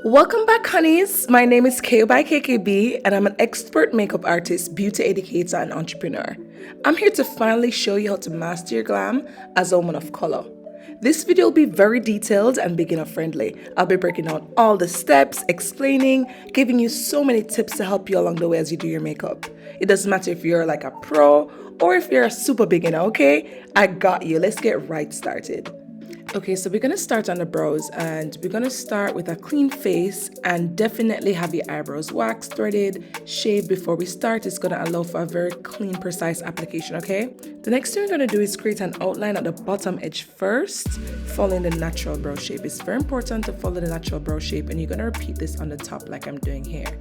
Welcome back, honeys. My name is KKAÖ by KKB, and I'm an expert makeup artist, beauty educator, and entrepreneur. I'm here to finally show you how to master your glam as a woman of color. This video will be very detailed and beginner friendly. I'll be breaking down all the steps, explaining, giving you so many tips to help you along the way as you do your makeup. It doesn't matter if you're like a pro or if you're a super beginner, okay? I got you. Let's get right started. Okay, so we're going to start on the brows, and we're going to start with a clean face and definitely have your eyebrows waxed, threaded, shaved before we start. It's going to allow for a very clean, precise application, okay? The next thing we're going to do is create an outline at the bottom edge first, following the natural brow shape. It's very important to follow the natural brow shape, and you're going to repeat this on the top like I'm doing here.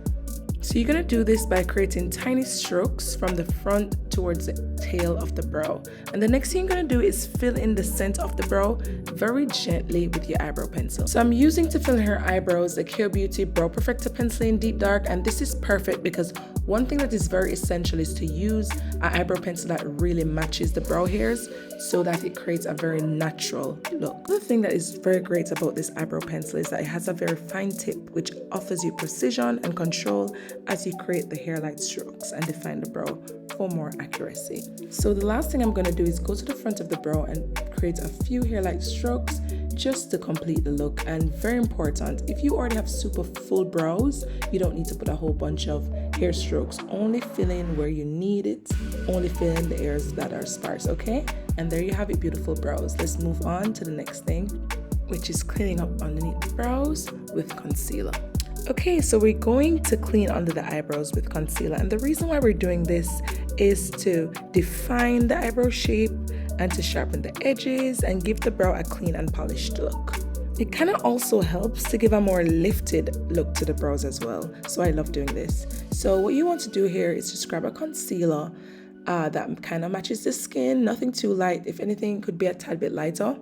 So you're going to do this by creating tiny strokes from the front towards the tail of the brow. And the next thing you're going to do is fill in the center of the brow very gently with your eyebrow pencil. So I'm using to fill in her eyebrows the KKAÖ Beauty Brow Perfector Pencil in Deep Dark, and this is perfect because one thing that is very essential is to use an eyebrow pencil that really matches the brow hairs so that it creates a very natural look. The thing that is very great about this eyebrow pencil is that it has a very fine tip which offers you precision and control as you create the hairline strokes and define the brow for more accuracy. So the last thing I'm going to do is go to the front of the brow and create a few hairline strokes just to complete the look. And very important, if you already have super full brows, you don't need to put a whole bunch of hair strokes. Only fill in where you need it, only fill in the areas that are sparse, okay? And there you have it, beautiful brows. Let's move on to the next thing, which is cleaning up underneath the brows with concealer. Okay, so we're going to clean under the eyebrows with concealer, and the reason why we're doing this is to define the eyebrow shape and to sharpen the edges and give the brow a clean and polished look. It kind of also helps to give a more lifted look to the brows as well, so I love doing this. So what you want to do here is just grab a concealer that kind of matches the skin, nothing too light. If anything, could be a tad bit lighter.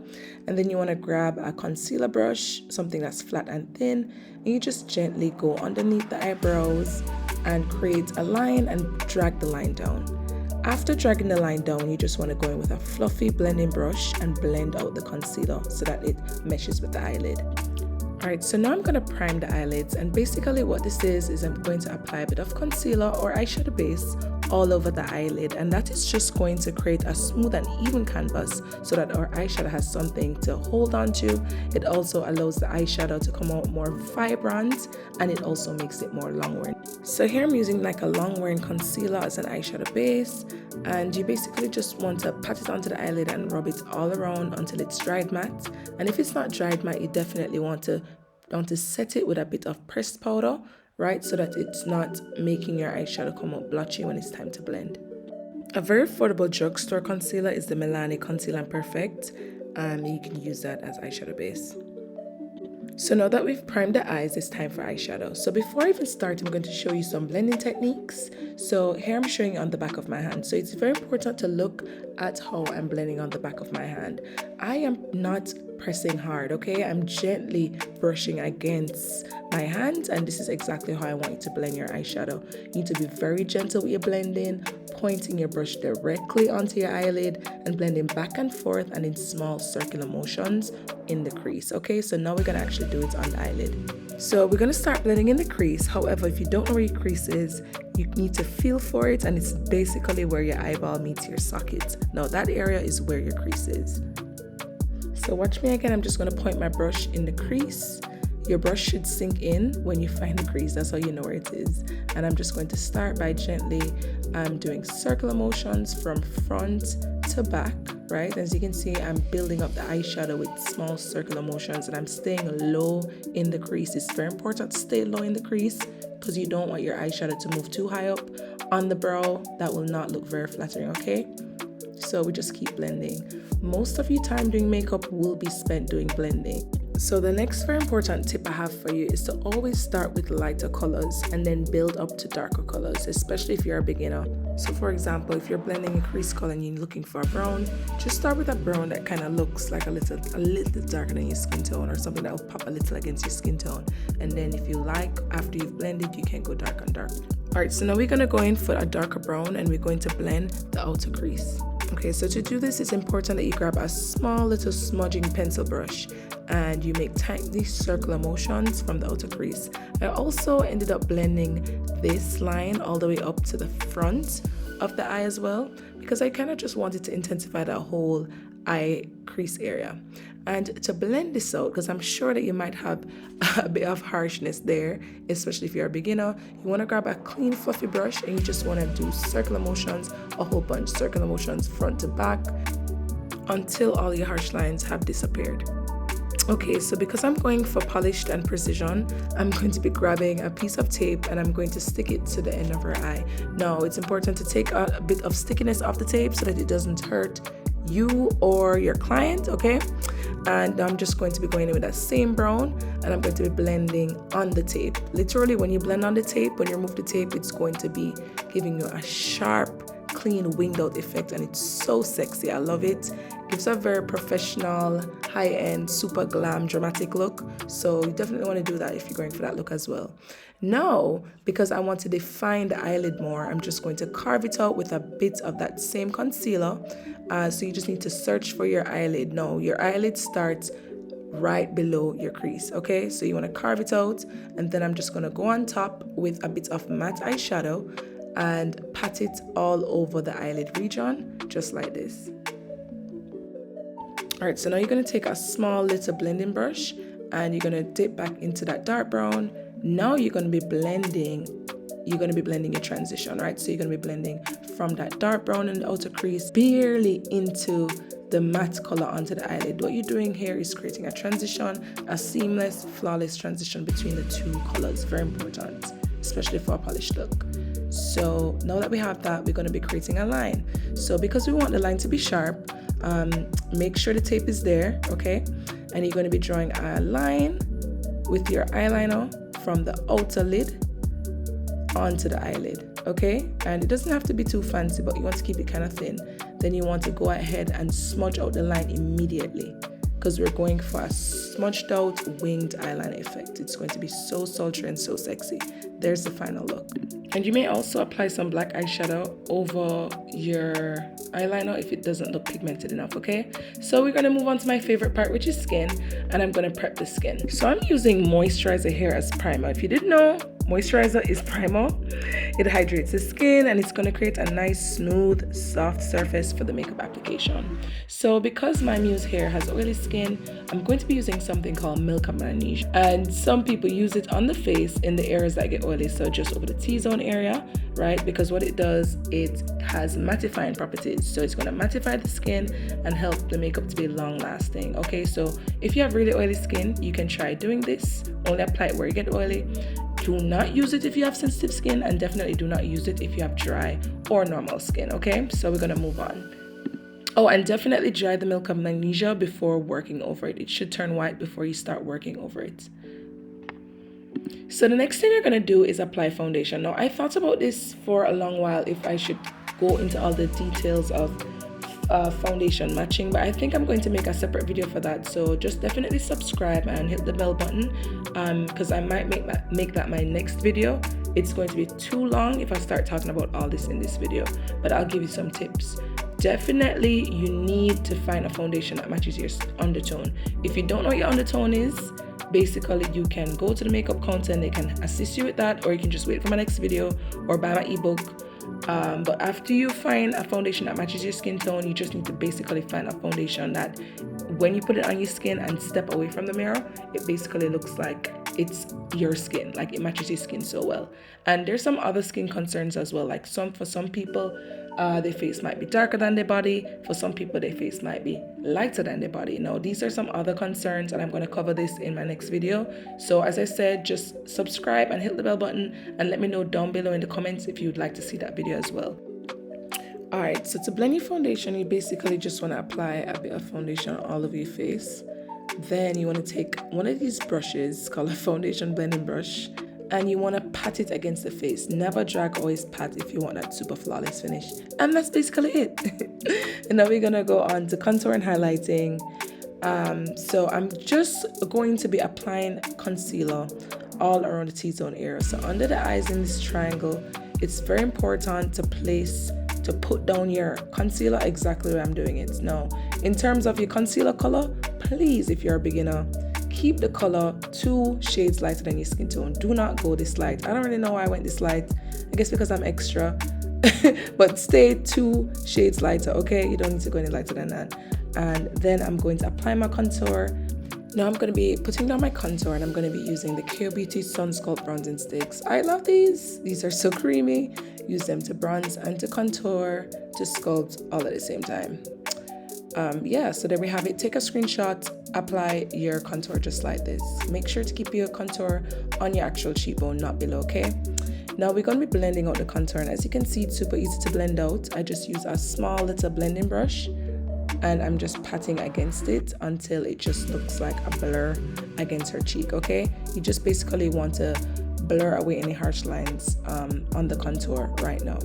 And then you want to grab a concealer brush, something that's flat and thin, and you just gently go underneath the eyebrows and create a line and drag the line down. After dragging the line down, you just want to go in with a fluffy blending brush and blend out the concealer so that it meshes with the eyelid. Alright, so now I'm going to prime the eyelids, and basically what this is I'm going to apply a bit of concealer or eyeshadow base all over the eyelid, and that is just going to create a smooth and even canvas so that our eyeshadow has something to hold on to. It also allows the eyeshadow to come out more vibrant, and it also makes it more long wearing. So here I'm using like a long wearing concealer as an eyeshadow base, and you basically just want to pat it onto the eyelid and rub it all around until it's dried matte. And if it's not dried matte, you definitely want to set it with a bit of pressed powder, right, so that it's not making your eyeshadow come out blotchy when it's time to blend. A very affordable drugstore concealer is the Milani Conceal and Perfect, and you can use that as eyeshadow base. So now that we've primed the eyes, it's time for eyeshadow. So before I even start, I'm going to show you some blending techniques. So here I'm showing you on the back of my hand. So it's very important to look at how I'm blending on the back of my hand. I am not pressing hard, okay? I'm gently brushing against my hand, and this is exactly how I want you to blend your eyeshadow. You need to be very gentle with your blending, pointing your brush directly onto your eyelid and blending back and forth and in small circular motions in the crease, okay? So now we're gonna actually do it on the eyelid. So we're gonna start blending in the crease. However, if you don't know where your crease is, you need to feel for it, and it's basically where your eyeball meets your socket. Now that area is where your crease is. So watch me again, I'm just gonna point my brush in the crease. Your brush should sink in when you find the crease, that's how you know where it is. And I'm just going to start by gently doing circular motions from front to back, right? As you can see, I'm building up the eyeshadow with small circular motions, and I'm staying low in the crease. It's very important to stay low in the crease because you don't want your eyeshadow to move too high up on the brow. That will not look very flattering, okay? So we just keep blending. Most of your time doing makeup will be spent doing blending. So the next very important tip I have for you is to always start with lighter colors and then build up to darker colors, especially if you're a beginner. So for example, if you're blending a crease color and you're looking for a brown, just start with a brown that kind of looks like a little darker than your skin tone, or something that will pop a little against your skin tone. And then if you like, after you've blended, you can go dark and dark. Alright, so now we're going to go in for a darker brown, and we're going to blend the outer crease. Okay, so to do this, it's important that you grab a small little smudging pencil brush and you make tiny circular motions from the outer crease. I also ended up blending this line all the way up to the front of the eye as well, because I kind of just wanted to intensify that whole eye crease area. And to blend this out, because I'm sure that you might have a bit of harshness there, especially if you're a beginner, you want to grab a clean fluffy brush and you just want to do circular motions, a whole bunch, circular motions front to back until all your harsh lines have disappeared. Okay, so because I'm going for polished and precision, I'm going to be grabbing a piece of tape and I'm going to stick it to the end of her eye. Now, it's important to take a bit of stickiness off the tape so that it doesn't hurt you or your client, okay? And I'm just going to be going in with that same brown and I'm going to be blending on the tape. Literally, when you blend on the tape, when you remove the tape, it's going to be giving you a sharp, clean, winged out effect, and it's so sexy. I love it. Gives a very professional, high-end, super glam, dramatic look. So you definitely want to do that if you're going for that look as well. Now, because I want to define the eyelid more, I'm just going to carve it out with a bit of that same concealer. So you just need to search for your eyelid. No, your eyelid starts right below your crease, okay? So you want to carve it out, and then I'm just going to go on top with a bit of matte eyeshadow and pat it all over the eyelid region, just like this. All right, so now you're going to take a small little blending brush and you're going to dip back into that dark brown. Now you're going to be blending your transition, right? So you're going to be blending from that dark brown in the outer crease barely into the matte color onto the eyelid. What you're doing here is creating a transition, a seamless, flawless transition between the two colors. Very important, especially for a polished look. So now that we have that, we're going to be creating a line. So because we want the line to be sharp, make sure the tape is there, okay? And you're going to be drawing a line with your eyeliner from the outer lid onto the eyelid, okay? And it doesn't have to be too fancy, but you want to keep it kind of thin. Then you want to go ahead and smudge out the line immediately, because we're going for a smudged out winged eyeliner effect. It's going to be so sultry and so sexy. There's the final look. And you may also apply some black eyeshadow over your eyeliner if it doesn't look pigmented enough, okay? So we're gonna move on to my favorite part, which is skin, and I'm gonna prep the skin. So I'm using moisturizer here as primer. If you didn't know, moisturizer is primer. It hydrates the skin and it's going to create a nice, smooth, soft surface for the makeup application. So because my muse hair has oily skin, I'm going to be using something called Milk of Magnesia. And some people use it on the face in the areas that get oily, so just over the T-zone area, right? Because what it does, it has mattifying properties. So it's going to mattify the skin and help the makeup to be long lasting. Okay, so if you have really oily skin, you can try doing this. Only apply it where you get oily. Do not use it if you have sensitive skin, and definitely do not use it if you have dry or normal skin, okay? So we're gonna move on. Oh, and definitely dry the Milk of Magnesia before working over it. It should turn white before you start working over it. So the next thing you're gonna do is apply foundation. Now, I thought about this for a long while if I should go into all the details of foundation matching, but I think I'm going to make a separate video for that. So just definitely subscribe and hit the bell button, because I might make that my next video. It's going to be too long if I start talking about all this in this video, but I'll give you some tips. Definitely you need to find a foundation that matches your undertone. If you don't know what your undertone is, basically you can go to the makeup counter and they can assist you with that, or you can just wait for my next video or buy my ebook. But after you find a foundation that matches your skin tone, you just need to basically find a foundation that when you put it on your skin and step away from the mirror, it basically looks like it's your skin, like it matches your skin so well. And there's some other skin concerns as well, like for some people, their face might be darker than their body. For some people, their face might be lighter than their body. Now, these are some other concerns, and I'm going to cover this in my next video. So as I said, just subscribe and hit the bell button, and let me know down below in the comments if you'd like to see that video as well. All right, so to blend your foundation, you basically just want to apply a bit of foundation all over your face. Then you want to take one of these brushes called a foundation blending brush, and you want to pat it against the face. Never drag, always pat if you want that super flawless finish. And that's basically it. And now we're gonna go on to contour and highlighting. So I'm just going to be applying concealer all around the T-zone area. So under the eyes in this triangle, it's very important to place to put down your concealer exactly where I'm doing it. Now, in terms of your concealer color, please, if you're a beginner, keep the color 2 shades lighter than your skin tone. Do not go this light. I don't really know why I went this light. I guess because I'm extra. But stay 2 shades lighter, okay? You don't need to go any lighter than that. And then I'm going to apply my contour. Now I'm going to be putting down my contour, and I'm going to be using the KKAÖ Beauty Sun Sculpt Bronzing Sticks. I love these. These are so creamy. Use them to bronze and to contour, to sculpt all at the same time. Yeah, so there we have it. Take a screenshot, apply your contour just like this. Make sure to keep your contour on your actual cheekbone, not below, okay? Now we're going to be blending out the contour, and as you can see, it's super easy to blend out. I just use a small little blending brush, and I'm just patting against it until it just looks like a blur against her cheek, okay? You just basically want to blur away any harsh lines on the contour right now.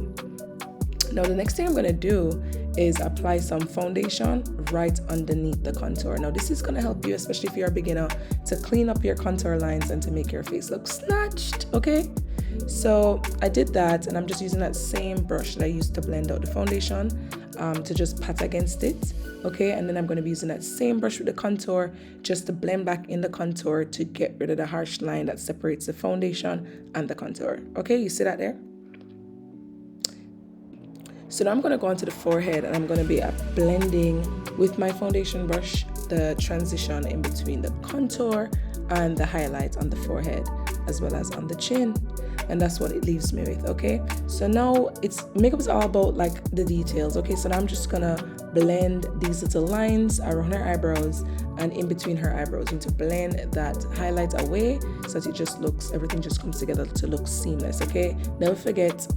Now the next thing I'm going to do is apply some foundation right underneath the contour. Now this is going to help you, especially if you're a beginner, to clean up your contour lines and to make your face look snatched, okay? So I did that, and I'm just using that same brush that I used to blend out the foundation to just pat against it, okay? And then I'm going to be using that same brush with the contour just to blend back in the contour to get rid of the harsh line that separates the foundation and the contour, okay? You see that there? So now I'm going to go onto the forehead, and I'm going to be blending with my foundation brush the transition in between the contour and the highlight on the forehead, as well as on the chin. And that's what it leaves me with, okay? So now makeup is all about like the details, okay? So now I'm just gonna blend these little lines around her eyebrows and in between her eyebrows, and to blend that highlight away so that it just looks, everything just comes together to look seamless, okay? Never forget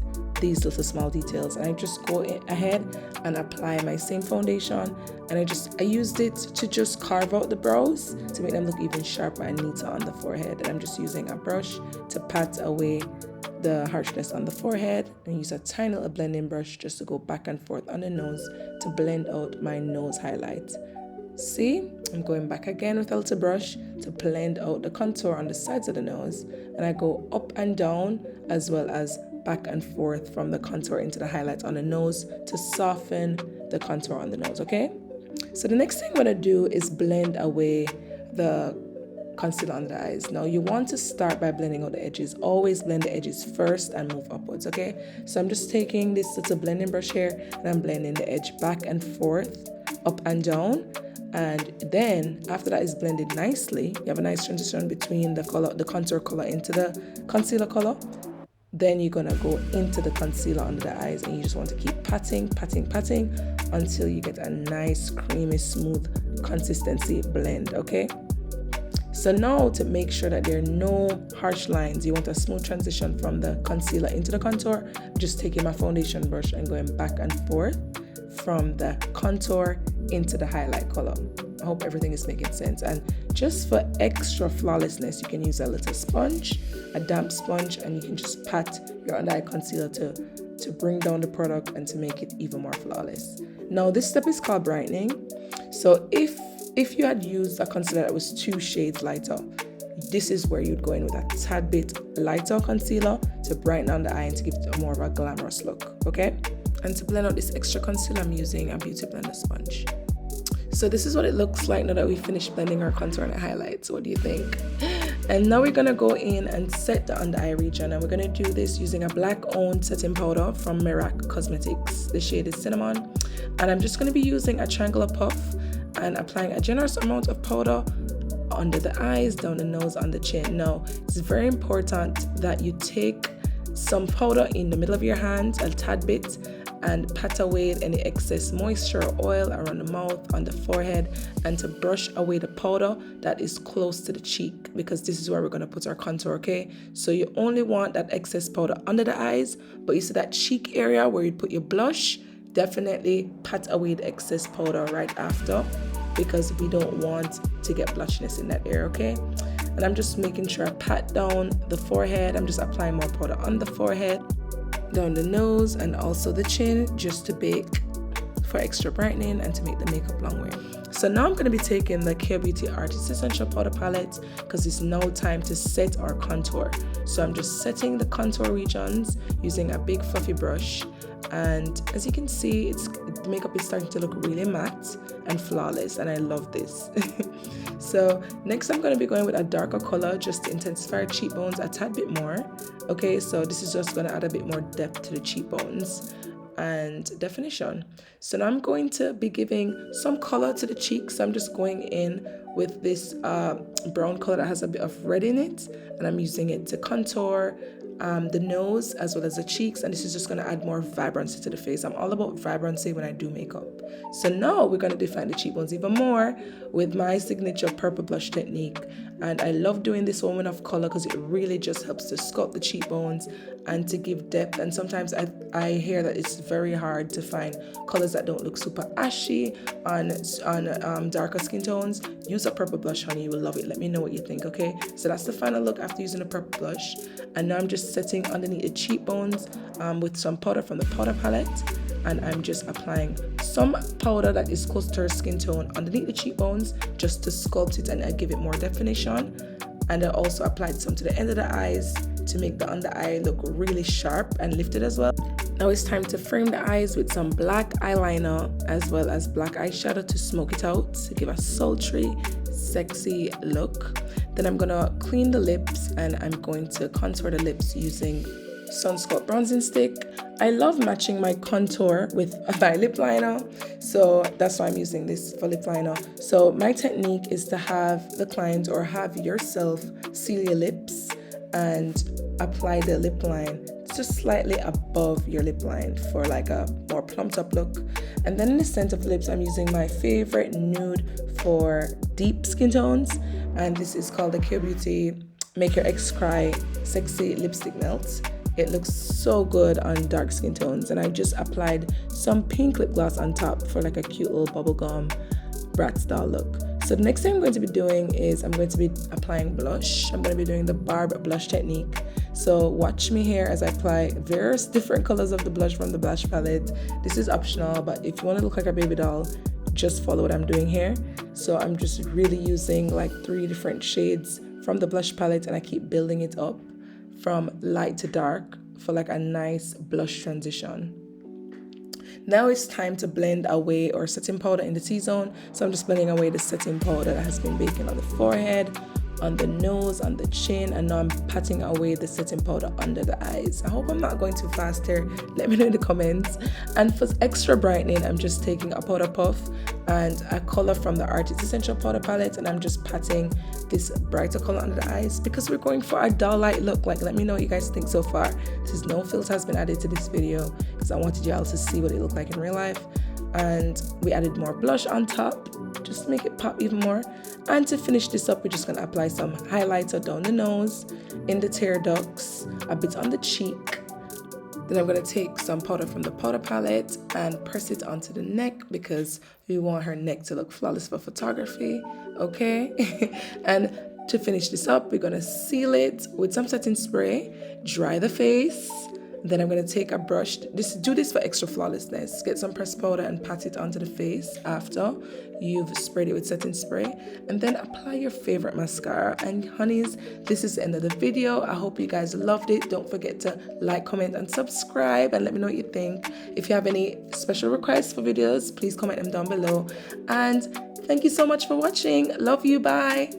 these little small details. And I just go ahead and apply my same foundation, and I used it to just carve out the brows to make them look even sharper and neater on the forehead. And I'm just using a brush to pat away the harshness on the forehead, and use a tiny little blending brush just to go back and forth on the nose to blend out my nose highlight. See, I'm going back again with a little brush to blend out the contour on the sides of the nose, and I go up and down as well as back and forth from the contour into the highlight on the nose to soften the contour on the nose, okay? So the next thing I'm gonna do is blend away the concealer under the eyes. Now you want to start by blending out the edges. Always blend the edges first and move upwards, okay? So I'm just taking this little blending brush here, and I'm blending the edge back and forth, up and down. And then after that is blended nicely, you have a nice transition between the contour color into the concealer color. Then you're gonna go into the concealer under the eyes, and you just want to keep patting until you get a nice creamy smooth consistency blend, okay? So now, to make sure that there are no harsh lines, you want a smooth transition from the concealer into the contour. I'm just taking my foundation brush and going back and forth from the contour into the highlight color. I hope everything is making sense. And just for extra flawlessness, you can use a little sponge, a damp sponge, and you can just pat your under eye concealer to bring down the product and to make it even more flawless. Now this step is called brightening. So if you had used a concealer that was 2 shades lighter, this is where you'd go in with a tad bit lighter concealer to brighten down the eye and to give it a more of a glamorous look, okay? And to blend out this extra concealer, I'm using a beauty blender sponge. So this is what it looks like now that we finished blending our contour and highlights. What do you think? And now we're gonna go in and set the under eye region, and we're gonna do this using a black-owned setting powder from Merak Cosmetics. The shade is Cinnamon, and I'm just gonna be using a triangular puff and applying a generous amount of powder under the eyes, down the nose, on the chin. Now, it's very important that you take some powder in the middle of your hand, a tad bit, and pat away any excess moisture or oil around the mouth, on the forehead, and to brush away the powder that is close to the cheek, because this is where we're going to put our contour, okay? So you only want that excess powder under the eyes, but you see that cheek area where you put your blush, definitely pat away the excess powder right after, because we don't want to get blotchiness in that area, okay? And I'm just making sure I pat down the forehead. I'm just applying more powder on the forehead, down the nose, and also the chin, just to bake for extra brightening and to make the makeup long wear. So now I'm going to be taking the KKAÖ Beauty Artist Essential Powder Palette, because it's now time to set our contour. So I'm just setting the contour regions using a big fluffy brush, And as you can see, the makeup is starting to look really matte and flawless, and I love this. So next I'm going to be going with a darker color just to intensify our cheekbones a tad bit more. Okay, so this is just going to add a bit more depth to the cheekbones and definition. So now I'm going to be giving some color to the cheeks. So I'm just going in with this brown color that has a bit of red in it, and I'm using it to contour the nose as well as the cheeks, and this is just going to add more vibrancy to the face. I'm all about vibrancy when I do makeup. So now we're going to define the cheekbones even more with my signature purple blush technique, and I love doing this Woman of Color because it really just helps to sculpt the cheekbones and to give depth. And sometimes I hear that it's very hard to find colors that don't look super ashy on darker skin tones. Use a purple blush, honey, you will love it. Let me know what you think. Okay, so that's the final look after using a purple blush, and now I'm just setting underneath the cheekbones with some powder from the powder palette, and I'm just applying some powder that is close to her skin tone underneath the cheekbones just to sculpt it and give it more definition. And I also applied some to the end of the eyes to make the under eye look really sharp and lifted as well. Now it's time to frame the eyes with some black eyeliner as well as black eyeshadow to smoke it out, to give a sultry, sexy look. Then I'm gonna clean the lips, and I'm going to contour the lips using Sun Sculpt bronzing stick. I love matching my contour with my lip liner, so that's why I'm using this for lip liner. So my technique is to have the client or have yourself seal your lips and apply the lip line just slightly above your lip line for like a more plumped up look. And then in the center of the lips, I'm using my favorite nude for deep skin tones, and this is called the KKAÖ Beauty Make Your Ex Cry Sexy Lipstick Melt. It looks so good on dark skin tones, and I just applied some pink lip gloss on top for like a cute little bubblegum brat style look. So the next thing I'm going to be doing is I'm going to be applying blush. I'm going to be doing the Barb blush technique. So watch me here as I apply various different colors of the blush from the blush palette. This is optional, but if you want to look like a baby doll, just follow what I'm doing here. So I'm just really using like 3 different shades from the blush palette, and I keep building it up from light to dark for like a nice blush transition. Now it's time to blend away our setting powder in the T-zone. So I'm just blending away the setting powder that has been baking on the forehead, on the nose, on the chin, and now I'm patting away the setting powder under the eyes. I hope I'm not going too fast here. Let me know in the comments. And for extra brightening, I'm just taking a powder puff and a color from the Artist Essential Powder Palette, and I'm just patting this brighter color under the eyes because we're going for a doll light look. Like, let me know what you guys think so far. Since no filter has been added to this video because I wanted y'all to see what it looked like in real life. And we added more blush on top just to make it pop even more. And to finish this up, we're just going to apply some highlighter down the nose, in the tear ducts, a bit on the cheek. Then I'm going to take some powder from the powder palette and press it onto the neck because we want her neck to look flawless for photography, okay? And to finish this up, we're going to seal it with some setting spray, dry the face. Then I'm going to take a brush, do this for extra flawlessness. Get some pressed powder and pat it onto the face after you've sprayed it with setting spray. And then apply your favorite mascara. And honeys, this is the end of the video. I hope you guys loved it. Don't forget to like, comment, and subscribe. And let me know what you think. If you have any special requests for videos, please comment them down below. And thank you so much for watching. Love you. Bye.